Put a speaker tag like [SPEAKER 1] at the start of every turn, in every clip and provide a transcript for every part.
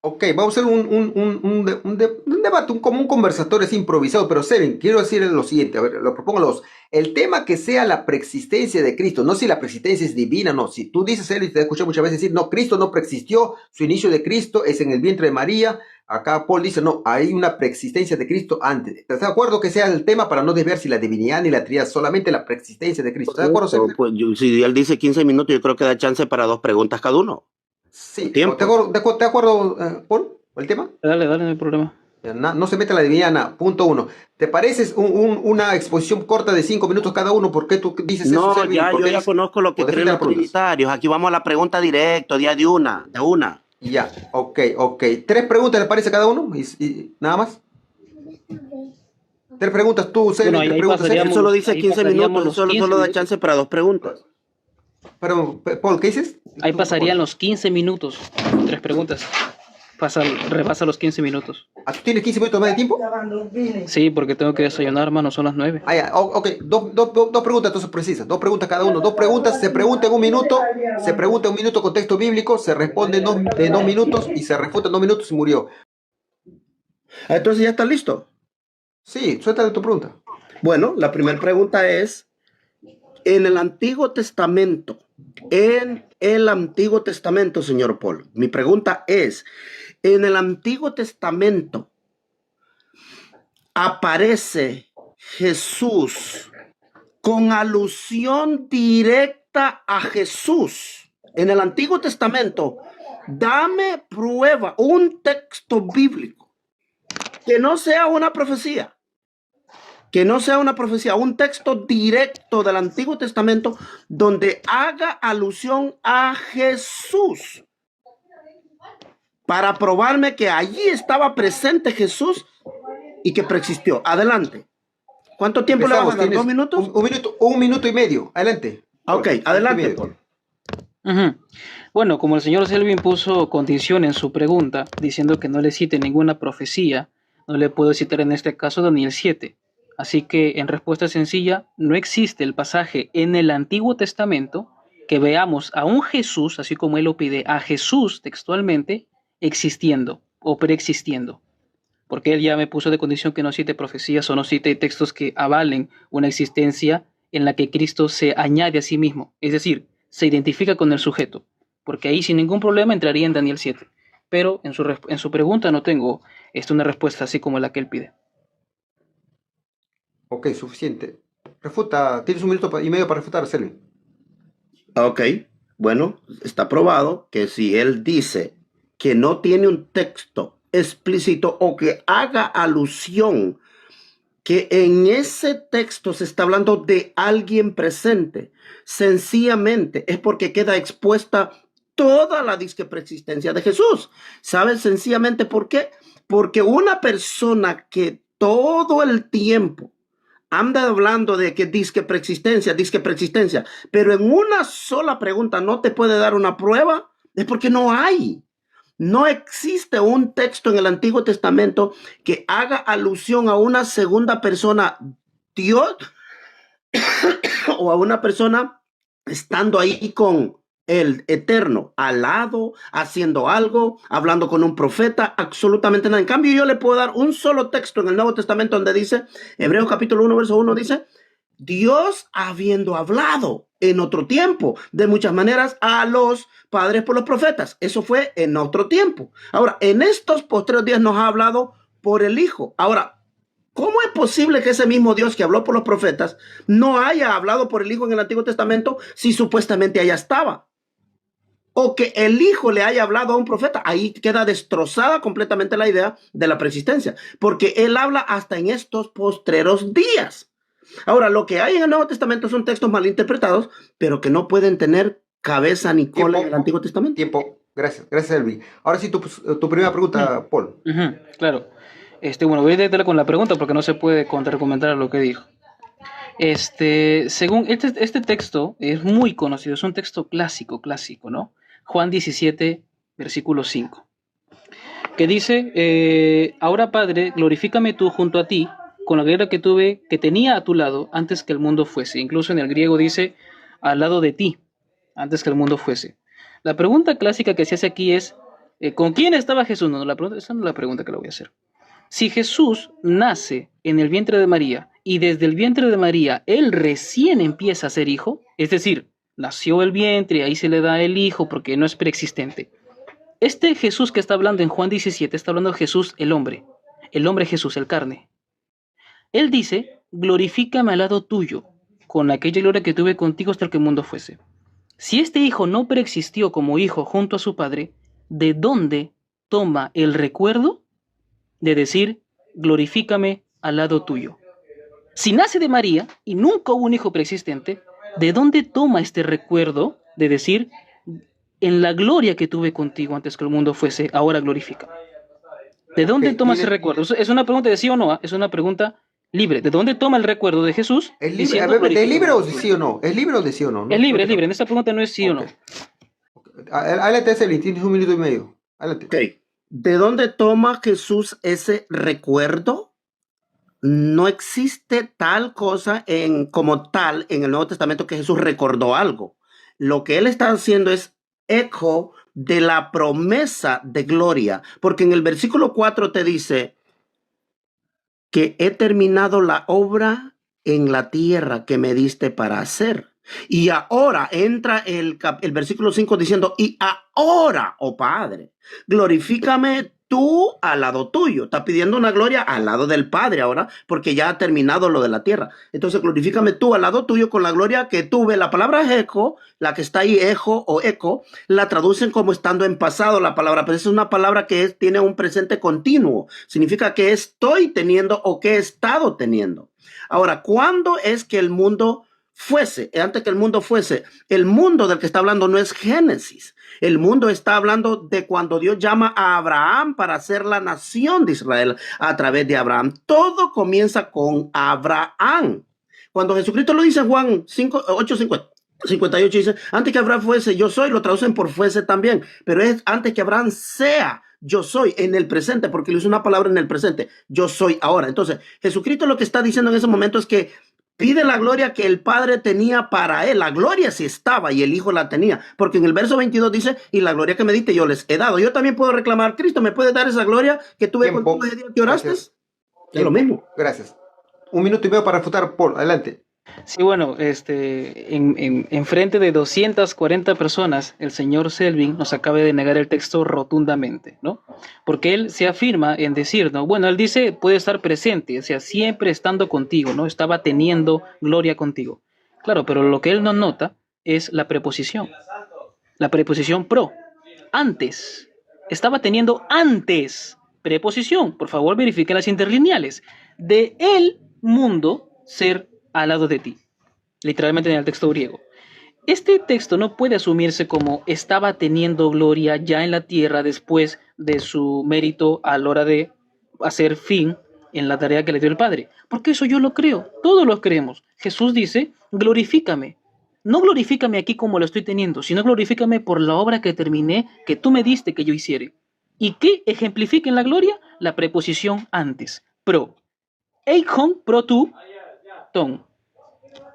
[SPEAKER 1] Ok, vamos a hacer un debate, como un conversatorio así improvisado, pero Seven, quiero decir lo siguiente, a ver, lo propongo a los, el tema que sea la preexistencia de Cristo, no si la preexistencia es divina, no, si tú dices, Seven, y te he escuchado muchas veces decir, no, Cristo no preexistió, su inicio de Cristo es en el vientre de María, acá Paul dice, no, hay una preexistencia de Cristo antes, ¿estás de acuerdo que sea el tema para no desviar si la divinidad ni la trinidad, solamente la preexistencia de Cristo? ¿Estás de acuerdo,
[SPEAKER 2] Correcto,
[SPEAKER 1] Seven?
[SPEAKER 2] pues si él dice 15 minutos, yo creo que da chance para dos preguntas cada uno.
[SPEAKER 1] Sí,
[SPEAKER 2] Tiempo.
[SPEAKER 1] ¿de acuerdo, Paul, el tema?
[SPEAKER 3] Dale, dale, no hay problema.
[SPEAKER 1] No se mete la divinidad, punto uno. ¿Te parece una exposición corta de 5 minutos cada uno? ¿Por qué tú dices eso,
[SPEAKER 2] No,
[SPEAKER 1] Selvin?
[SPEAKER 2] ya,
[SPEAKER 1] ¿Por
[SPEAKER 2] yo
[SPEAKER 1] qué
[SPEAKER 2] ya
[SPEAKER 1] dices?
[SPEAKER 2] conozco lo
[SPEAKER 1] O
[SPEAKER 2] que
[SPEAKER 1] de
[SPEAKER 2] creen
[SPEAKER 1] frente a
[SPEAKER 2] los
[SPEAKER 1] las preguntas.
[SPEAKER 2] trinitarios. Aquí vamos a la pregunta directo, día de una, de una.
[SPEAKER 1] Ya, ok, ok. ¿Tres preguntas le parece cada uno? ¿Y nada más? Tres preguntas tú,
[SPEAKER 3] Bueno,
[SPEAKER 1] Selvin, tres preguntas él.
[SPEAKER 2] Él solo dice
[SPEAKER 3] ahí
[SPEAKER 2] 15
[SPEAKER 3] pasaríamos
[SPEAKER 2] minutos,
[SPEAKER 3] los
[SPEAKER 2] solo
[SPEAKER 3] 15
[SPEAKER 2] da
[SPEAKER 3] minutos.
[SPEAKER 2] chance para dos preguntas.
[SPEAKER 1] Pero, Paul, ¿qué dices?
[SPEAKER 3] Ahí pasarían
[SPEAKER 1] Paul.
[SPEAKER 3] los 15 minutos. Tres preguntas. Repasa los 15 minutos.
[SPEAKER 1] ¿Tú tienes 15 minutos más de tiempo?
[SPEAKER 3] Sí, porque tengo que desayunar, hermano, son las 9.
[SPEAKER 1] Ah, ya, ok, dos preguntas entonces precisas, dos preguntas cada uno, dos preguntas, se pregunta en un minuto, se pregunta en un minuto con texto bíblico, se responde en 2 minutos y se refuta en 2 minutos y murió.
[SPEAKER 2] Entonces ya está listo.
[SPEAKER 1] Sí, suéltale tu pregunta.
[SPEAKER 2] Bueno, la primera pregunta es, en el Antiguo Testamento, señor Paul, mi pregunta es, en el Antiguo Testamento aparece Jesús con alusión directa a Jesús. En el Antiguo Testamento, dame prueba, un texto bíblico, que no sea una profecía, un texto directo del Antiguo Testamento donde haga alusión a Jesús, para probarme que allí estaba presente Jesús y que preexistió. Adelante. ¿Cuánto tiempo le vas a dar? ¿2 minutos?
[SPEAKER 1] Un minuto y medio. Adelante.
[SPEAKER 2] Ok, adelante, Paul.
[SPEAKER 3] Bueno, como el señor Selvin puso condición en su pregunta, diciendo que no le cite ninguna profecía, no le puedo citar en este caso Daniel 7. Así que, en respuesta sencilla, no existe el pasaje en el Antiguo Testamento que veamos a un Jesús, así como él lo pide, a Jesús textualmente, existiendo o preexistiendo. Porque él ya me puso de condición que no cite profecías o no cite textos que avalen una existencia en la que Cristo se añade a sí mismo, es decir, se identifica con el sujeto, porque ahí sin ningún problema entraría en Daniel 7. Pero en su pregunta no tengo una respuesta así como la que él pide.
[SPEAKER 1] Ok, suficiente. Refuta, tienes un minuto y medio para refutar, Selvin.
[SPEAKER 2] Ok, bueno, está probado que si él dice que no tiene un texto explícito o que haga alusión que en ese texto se está hablando de alguien presente, sencillamente es porque queda expuesta toda la disque preexistencia de Jesús. ¿Sabes sencillamente por qué? Porque una persona que todo el tiempo anda hablando de que disque preexistencia, pero en una sola pregunta no te puede dar una prueba, es porque no hay. No existe un texto en el Antiguo Testamento que haga alusión a una segunda persona, Dios, o a una persona estando ahí con el Eterno, al lado, haciendo algo, hablando con un profeta, absolutamente nada. En cambio, yo le puedo dar un solo texto en el Nuevo Testamento donde dice, Hebreos capítulo 1, verso 1 dice, Dios habiendo hablado en otro tiempo, de muchas maneras, a los padres por los profetas. Eso fue en otro tiempo. Ahora, en estos postreros días nos ha hablado por el Hijo. Ahora, ¿cómo es posible que ese mismo Dios que habló por los profetas no haya hablado por el Hijo en el Antiguo Testamento si supuestamente allá estaba? O que el Hijo le haya hablado a un profeta. Ahí queda destrozada completamente la idea de la preexistencia, porque él habla hasta en estos postreros días. Ahora, lo que hay en el Nuevo Testamento son textos mal interpretados, pero que no pueden tener cabeza ni cola en el Antiguo Testamento.
[SPEAKER 1] Tiempo. Gracias, Elvi. Ahora sí, tu primera pregunta, Paul.
[SPEAKER 3] Claro. Bueno, voy a intentar con la pregunta porque no se puede contraargumentar a lo que dijo. Según este texto es muy conocido, es un texto clásico, ¿no? Juan 17, versículo 5, que dice, ahora Padre, glorifícame tú junto a ti, con la gloria que tenía a tu lado antes que el mundo fuese. Incluso en el griego dice, al lado de ti, antes que el mundo fuese. La pregunta clásica que se hace aquí es, ¿Con quién estaba Jesús? No, esa no es la pregunta que le voy a hacer. Si Jesús nace en el vientre de María y desde el vientre de María él recién empieza a ser hijo, es decir, nació el vientre y ahí se le da el hijo porque no es preexistente. Este Jesús que está hablando en Juan 17 está hablando de Jesús el hombre Jesús, el carne. Él dice, glorifícame al lado tuyo, con aquella gloria que tuve contigo hasta que el mundo fuese. Si este hijo no preexistió como hijo junto a su padre, ¿de dónde toma el recuerdo de decir, glorifícame al lado tuyo? Si nace de María y nunca hubo un hijo preexistente, ¿de dónde toma este recuerdo de decir, en la gloria que tuve contigo antes que el mundo fuese, ahora glorifícame? ¿De dónde
[SPEAKER 1] Ok,
[SPEAKER 3] toma ese recuerdo? Es una pregunta de sí o no, es una pregunta libre. ¿De dónde toma el recuerdo de Jesús?
[SPEAKER 1] ¿Es libre? A
[SPEAKER 3] Diciendo,
[SPEAKER 1] ver, ¿de
[SPEAKER 3] glorifícame
[SPEAKER 1] libre
[SPEAKER 3] al
[SPEAKER 1] o
[SPEAKER 3] lado
[SPEAKER 1] de
[SPEAKER 3] tuyo?
[SPEAKER 1] sí o no? ¿Es libre o de sí o no?
[SPEAKER 3] Es
[SPEAKER 1] No,
[SPEAKER 3] libre,
[SPEAKER 1] no
[SPEAKER 3] es libre.
[SPEAKER 1] te-
[SPEAKER 3] En esta pregunta no es sí o
[SPEAKER 1] Ok.
[SPEAKER 3] no.
[SPEAKER 1] Adelante, Selvi, tienes 1 minuto y medio. Adelante.
[SPEAKER 2] Ok. ¿De dónde toma Jesús ese recuerdo? No existe tal cosa como tal en el Nuevo Testamento que Jesús recordó algo. Lo que él está haciendo es eco de la promesa de gloria, porque en el versículo 4 te dice que he terminado la obra en la tierra que me diste para hacer. Y ahora entra el versículo 5 diciendo, y ahora, oh Padre, glorifícame tú al lado tuyo. Está pidiendo una gloria al lado del Padre ahora, porque ya ha terminado lo de la tierra. Entonces, glorifícame tú al lado tuyo con la gloria que tuve. La palabra eco, la que está ahí, ejo o eco, la traducen como estando en pasado la palabra, pero es una palabra que tiene un presente continuo. Significa que estoy teniendo o que he estado teniendo. Ahora, ¿cuándo es que el mundo fuese? Antes que el mundo fuese, el mundo del que está hablando no es Génesis. El mundo está hablando de cuando Dios llama a Abraham para hacer la nación de Israel a través de Abraham. Todo comienza con Abraham. Cuando Jesucristo lo dice en Juan 58 dice, antes que Abraham fuese, yo soy, lo traducen por fuese también, pero es antes que Abraham sea, yo soy en el presente, porque le usa una palabra en el presente, yo soy ahora. Entonces, Jesucristo lo que está diciendo en ese momento es que pide la gloria que el Padre tenía para él. La gloria sí estaba y el Hijo la tenía. Porque en el verso 22 dice, y la gloria que me diste yo les he dado. Yo también puedo reclamar, Cristo, ¿me puedes dar esa gloria que tuve
[SPEAKER 1] Tiempo.
[SPEAKER 2] contigo ese día que oraste?
[SPEAKER 1] Gracias.
[SPEAKER 2] Es lo mismo.
[SPEAKER 1] Gracias. 1 minuto y medio para refutar, Paul. Adelante.
[SPEAKER 3] Sí, bueno, en frente de 240 personas, el señor Selvin nos acaba de negar el texto rotundamente, ¿no? Porque él se afirma en decir, ¿no? Bueno, él dice, puede estar presente, o sea, siempre estando contigo, ¿no? Estaba teniendo gloria contigo. Claro, pero lo que él no nota es la preposición pro, antes, estaba teniendo antes, preposición, por favor verifiquen las interlineales, de el mundo ser al lado de ti, literalmente en el texto griego. Este texto no puede asumirse como estaba teniendo gloria ya en la tierra después de su mérito a la hora de hacer fin en la tarea que le dio el Padre, porque eso yo lo creo, todos lo creemos. Jesús dice, glorifícame. No glorifícame aquí como lo estoy teniendo, sino glorifícame por la obra que terminé, que tú me diste que yo hiciere. ¿Y qué ejemplifica en la gloria? La preposición antes, pro. Eichon, pro tú, ton.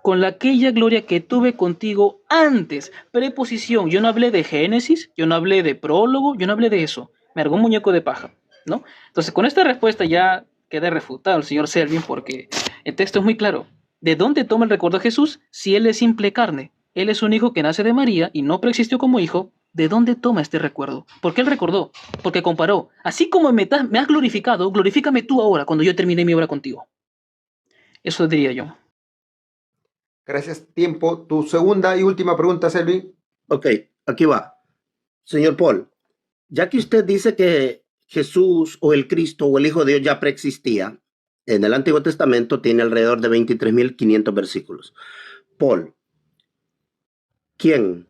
[SPEAKER 3] Con aquella gloria que tuve contigo antes. Preposición. Yo no hablé de Génesis, yo no hablé de prólogo, yo no hablé de eso. Me argó un muñeco de paja, ¿no? Entonces, con esta respuesta ya queda refutado el señor Selvin porque el texto es muy claro. ¿De dónde toma el recuerdo de Jesús si él es simple carne? Él es un hijo que nace de María y no preexistió como hijo. ¿De dónde toma este recuerdo? Porque él recordó, porque comparó. Así como me has glorificado, glorifícame tú ahora cuando yo termine mi obra contigo. Eso diría yo.
[SPEAKER 1] Gracias. Tiempo. Tu segunda y última pregunta, Selvi.
[SPEAKER 2] Ok, aquí va. Señor Paul, ya que usted dice que Jesús o el Cristo o el Hijo de Dios ya preexistía, en el Antiguo Testamento tiene alrededor de 23.500 versículos. Paul, ¿quién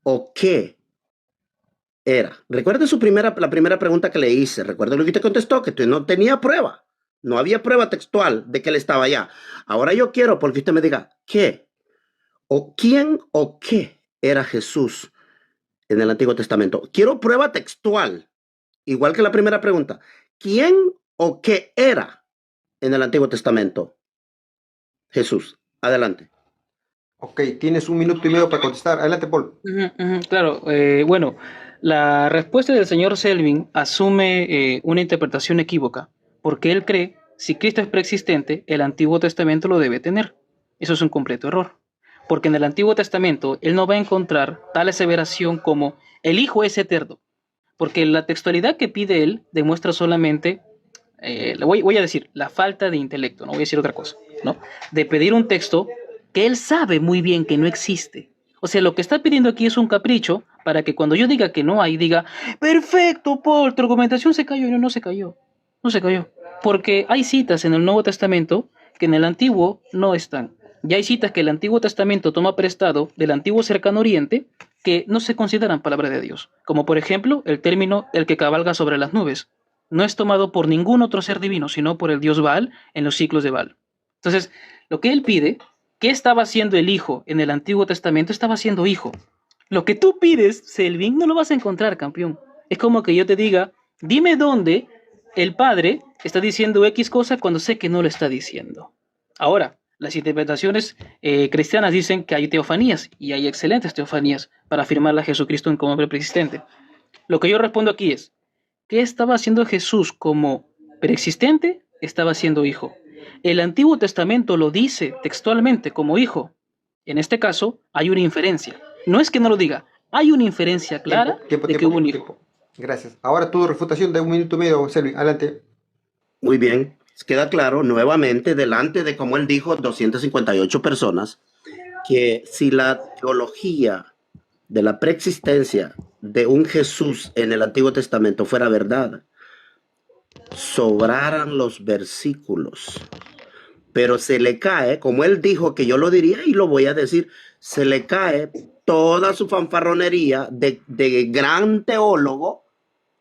[SPEAKER 2] o qué era? Recuerda la primera pregunta que le hice. Recuerda lo que usted contestó, que usted no tenía prueba. No había prueba textual de que él estaba allá. Ahora yo quiero porque usted me diga qué o quién o qué era Jesús en el Antiguo Testamento. Quiero prueba textual, igual que la primera pregunta. ¿Quién o qué era en el Antiguo Testamento Jesús? Adelante.
[SPEAKER 1] Ok, tienes 1 minuto y medio para contestar. Adelante, Paul.
[SPEAKER 3] Claro, bueno, La respuesta del señor Selvin asume una interpretación equívoca, porque él cree, si Cristo es preexistente, el Antiguo Testamento lo debe tener. Eso es un completo error, porque en el Antiguo Testamento él no va a encontrar tal aseveración como el Hijo es eterno, porque la textualidad que pide él demuestra solamente, voy a decir, la falta de intelecto, no voy a decir otra cosa, ¿no? De pedir un texto que él sabe muy bien que no existe. O sea, lo que está pidiendo aquí es un capricho para que cuando yo diga que no hay, diga, perfecto, Paul, tu argumentación se cayó. No, no se cayó. No se cayó. Porque hay citas en el Nuevo Testamento que en el Antiguo no están. Y hay citas que el Antiguo Testamento toma prestado del Antiguo Cercano Oriente que no se consideran palabra de Dios. Como por ejemplo el término el que cabalga sobre las nubes. No es tomado por ningún otro ser divino, sino por el dios Baal en los ciclos de Baal. Entonces, lo que él pide, ¿qué estaba haciendo el hijo en el Antiguo Testamento? Estaba siendo hijo. Lo que tú pides, Selvin, no lo vas a encontrar, campeón. Es como que yo te diga, dime dónde el padre está diciendo X cosa cuando sé que no lo está diciendo. Ahora, las interpretaciones cristianas dicen que hay teofanías, y hay excelentes teofanías para afirmar a Jesucristo como hombre preexistente. Lo que yo respondo aquí es, ¿qué estaba haciendo Jesús como preexistente? Estaba siendo hijo. El Antiguo Testamento lo dice textualmente como hijo. En este caso, hay una inferencia. No es que no lo diga, hay una inferencia clara de que hubo un hijo.
[SPEAKER 1] Gracias. Ahora tu refutación de 1 minuto y medio, Selvin. Adelante.
[SPEAKER 2] Muy bien. Queda claro nuevamente delante de, como él dijo, 258 personas, que si la teología de la preexistencia de un Jesús en el Antiguo Testamento fuera verdad, sobraran los versículos. Pero se le cae, como él dijo que yo lo diría y lo voy a decir, se le cae toda su fanfarronería de gran teólogo.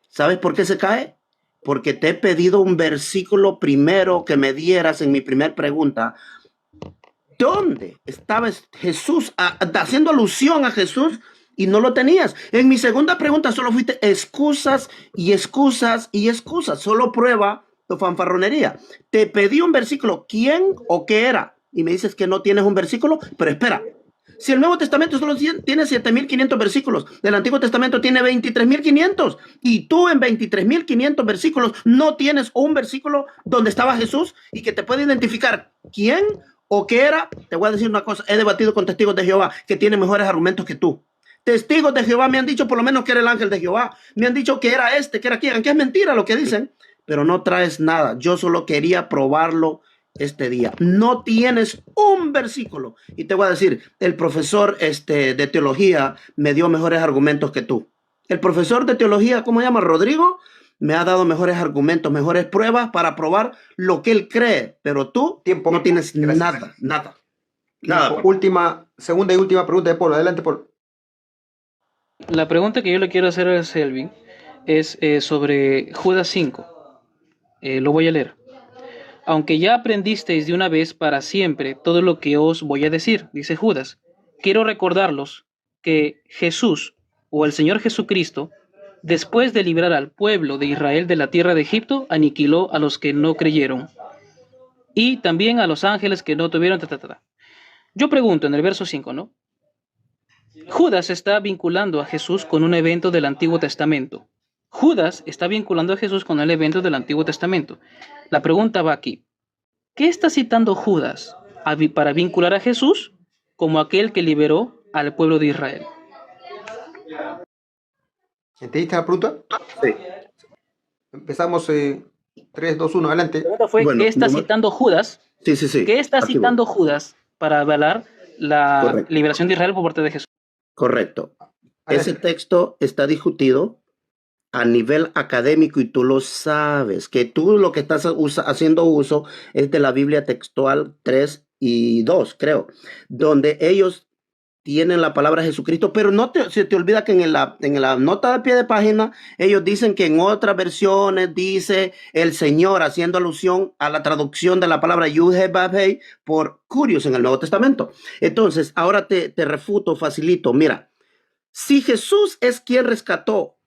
[SPEAKER 2] ¿Sabes por qué se cae? Porque te he pedido un versículo primero que me dieras en mi primer pregunta. ¿Dónde estaba Jesús haciendo alusión a Jesús y no lo tenías? En mi segunda pregunta solo fuiste excusas y excusas y excusas. Solo prueba tu fanfarronería. Te pedí un versículo. ¿Quién o qué era? Y me dices que no tienes un versículo. Pero espera. Si el Nuevo Testamento solo tiene 7.500 versículos, el Antiguo Testamento tiene 23.500, y tú en 23.500 versículos no tienes un versículo donde estaba Jesús y que te puede identificar quién o qué era. Te voy a decir una cosa, he debatido con testigos de Jehová que tienen mejores argumentos que tú. Testigos de Jehová me han dicho por lo menos que era el ángel de Jehová, me han dicho que era que era aquel, aunque es mentira lo que dicen, pero no traes nada. Yo solo quería probarlo este día. No tienes un versículo. Y te voy a decir, el profesor de teología me dio mejores argumentos que tú. El profesor de teología, ¿cómo se llama? Rodrigo, me ha dado mejores argumentos, mejores pruebas para probar lo que él cree. Pero tú no tienes nada.
[SPEAKER 1] Segunda y última pregunta de Paul. Adelante, Paul.
[SPEAKER 3] La pregunta que yo le quiero hacer a Selvin es sobre Judas 5. Lo voy a leer. Aunque ya aprendisteis de una vez para siempre todo lo que os voy a decir, dice Judas, quiero recordarlos que Jesús o el Señor Jesucristo, después de librar al pueblo de Israel de la tierra de Egipto, aniquiló a los que no creyeron y también a los ángeles que no tuvieron. Yo pregunto en el verso 5, ¿no? Judas está vinculando a Jesús con un evento del Antiguo Testamento. Judas está vinculando a Jesús con el evento del Antiguo Testamento. La pregunta va aquí. ¿Qué está citando Judas para vincular a Jesús como aquel que liberó al pueblo de Israel?
[SPEAKER 1] ¿Entendiste la pregunta?
[SPEAKER 2] Sí.
[SPEAKER 1] Empezamos 3, 2, 1, adelante.
[SPEAKER 3] La pregunta fue, ¿qué está citando Judas?
[SPEAKER 2] Sí.
[SPEAKER 3] ¿Qué está citando Judas para avalar la liberación de Israel por parte de Jesús?
[SPEAKER 2] Correcto. Ese texto está discutido a nivel académico y tú lo sabes, que tú lo que estás haciendo uso es de la Biblia textual 3 y 2, creo, donde ellos tienen la palabra Jesucristo, pero se te olvida que en la nota de pie de página ellos dicen que en otras versiones dice el Señor, haciendo alusión a la traducción de la palabra Yud-He-Vav-Hei por Curios en el Nuevo Testamento. Entonces, ahora te refuto, facilito. Mira, si Jesús es quien rescató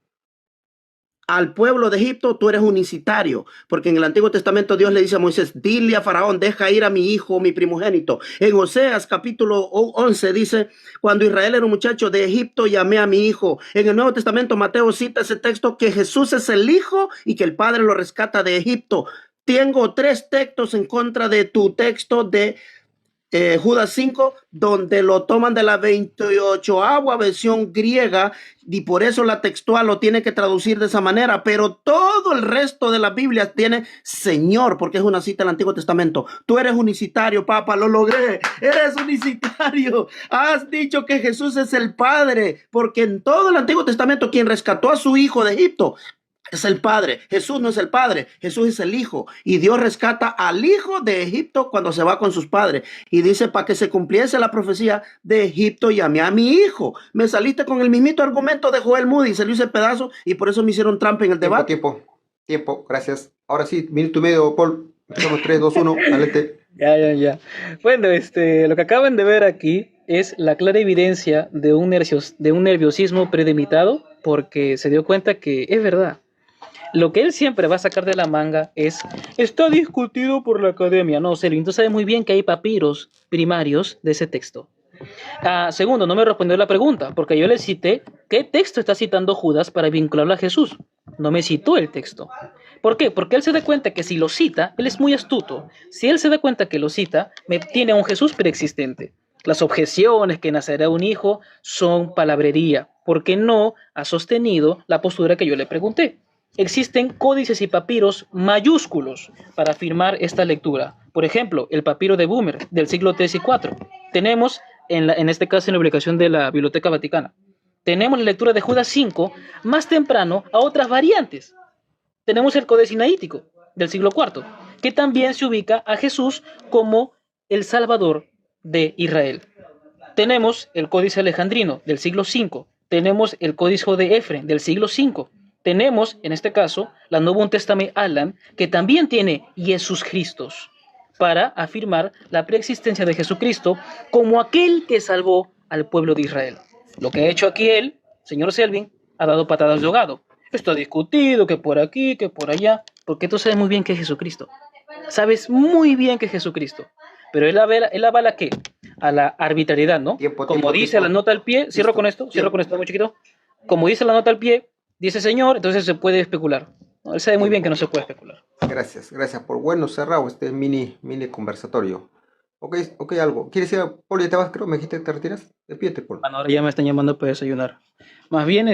[SPEAKER 2] al pueblo de Egipto, tú eres unicitario, porque en el Antiguo Testamento Dios le dice a Moisés, dile a Faraón, deja ir a mi hijo, mi primogénito. En Oseas capítulo 11 dice, cuando Israel era un muchacho de Egipto, llamé a mi hijo. En el Nuevo Testamento Mateo cita ese texto que Jesús es el hijo y que el padre lo rescata de Egipto. Tengo 3 textos en contra de tu texto de Judas 5, donde lo toman de la 28ª versión griega y por eso la textual lo tiene que traducir de esa manera, pero todo el resto de la Biblia tiene Señor, porque es una cita del Antiguo Testamento. Tú eres unicitario, papá, lo logré, eres unicitario. Has dicho que Jesús es el Padre, porque en todo el Antiguo Testamento quien rescató a su hijo de Egipto es el Padre. Jesús no es el Padre, Jesús es el Hijo. Y Dios rescata al hijo de Egipto cuando se va con sus padres. Y dice, para que se cumpliese la profecía de Egipto, llamé a mi hijo. Me saliste con el mismito argumento de Joel Moody, se lo hice pedazo y por eso me hicieron trampa en el debate.
[SPEAKER 1] Tiempo, gracias. Ahora sí, minuto y medio, Paul. Empezamos 3, 2, 1, adelante.
[SPEAKER 3] Ya. Bueno, lo que acaban de ver aquí es la clara evidencia de un nerviosismo premeditado, porque se dio cuenta que es verdad. Lo que él siempre va a sacar de la manga está discutido por la academia. No, Selvin, tú sabes muy bien que hay papiros primarios de ese texto. Segundo, no me respondió la pregunta, porque yo le cité qué texto está citando Judas para vincularlo a Jesús. No me citó el texto. ¿Por qué? Porque él se da cuenta que si lo cita, él es muy astuto. Si él se da cuenta que lo cita, tiene a un Jesús preexistente. Las objeciones que nacerá un hijo son palabrería, porque no ha sostenido la postura que yo le pregunté. Existen códices y papiros mayúsculos para afirmar esta lectura. Por ejemplo, el papiro de Boomer del siglo III y IV. Tenemos, en este caso, en la publicación de la Biblioteca Vaticana. Tenemos la lectura de Judas 5, más temprano, a otras variantes. Tenemos el Codex Sinaítico del siglo IV, que también se ubica a Jesús como el Salvador de Israel. Tenemos el Códice Alejandrino del siglo V. Tenemos el Códice de Efren del siglo V. Tenemos, en este caso, la Novum Testament Allen, que también tiene Jesús Christos, para afirmar la preexistencia de Jesucristo como aquel que salvó al pueblo de Israel. Lo que ha hecho aquí él, señor Selvin, ha dado patadas de ahogado. Está discutido que por aquí, que por allá, porque tú sabes muy bien que es Jesucristo. Sabes muy bien que es Jesucristo. Pero él avala ¿qué? A la arbitrariedad, ¿no? Como dice la nota al pie, cierro con esto, muy chiquito. Como dice la nota al pie, dice Señor, entonces se puede especular. ¿No? Él sabe muy bien que no se puede especular.
[SPEAKER 1] Gracias por bueno cerrado este mini conversatorio. Ok, algo. ¿Quieres ir a Paul? ¿Ya te vas, creo? ¿Me dijiste que te retiras? Despídete, Paul.
[SPEAKER 3] Bueno, ahora ya me están llamando para desayunar. Más bien,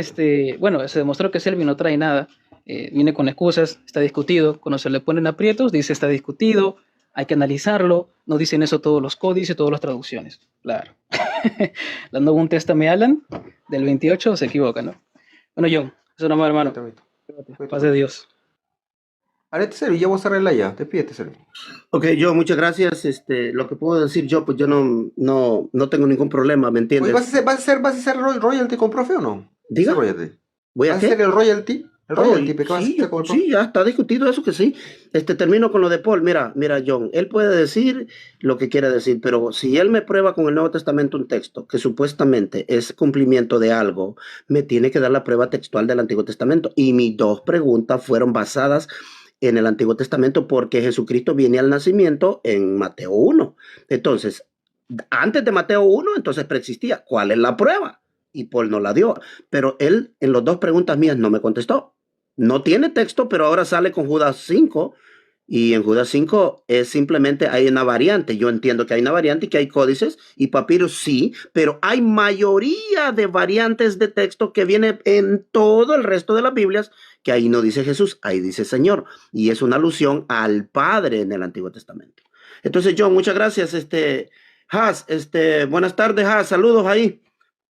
[SPEAKER 3] bueno, se demostró que Selvin no trae nada. Viene con excusas, está discutido. Cuando se le ponen aprietos, dice está discutido, hay que analizarlo. No dicen eso todos los códices, todas las traducciones. Claro. La Novum Testament Allen del 28 se equivoca, ¿no? Bueno, John, eso nomás, hermano. Paz de Dios.
[SPEAKER 1] Arete, Selvin, ya vos arregla ya. Despídete, Selvin.
[SPEAKER 2] Ok, yo, muchas gracias. Lo que puedo decir yo, pues yo no tengo ningún problema, ¿me entiendes?
[SPEAKER 1] Oye, ¿vas a hacer royalty con profe o no?
[SPEAKER 2] Diga.
[SPEAKER 1] ¿Vas a hacer el royalty?
[SPEAKER 2] Sí, ya está discutido eso que sí. Termino con lo de Paul. Mira, John, él puede decir lo que quiera decir, pero si él me prueba con el Nuevo Testamento un texto que supuestamente es cumplimiento de algo, me tiene que dar la prueba textual del Antiguo Testamento. Y mis 2 preguntas fueron basadas en el Antiguo Testamento porque Jesucristo viene al nacimiento en Mateo 1. Entonces, antes de Mateo 1, entonces preexistía. ¿Cuál es la prueba? Y Paul no la dio. Pero él en las 2 preguntas mías no me contestó. No tiene texto, pero ahora sale con Judas 5. Y en Judas 5 es simplemente hay una variante. Yo entiendo que hay una variante y que hay códices y papiros, sí, pero hay mayoría de variantes de texto que viene en todo el resto de las Biblias, que ahí no dice Jesús, ahí dice Señor. Y es una alusión al Padre en el Antiguo Testamento. Entonces, John, muchas gracias. Haas, buenas tardes, Haas, saludos ahí.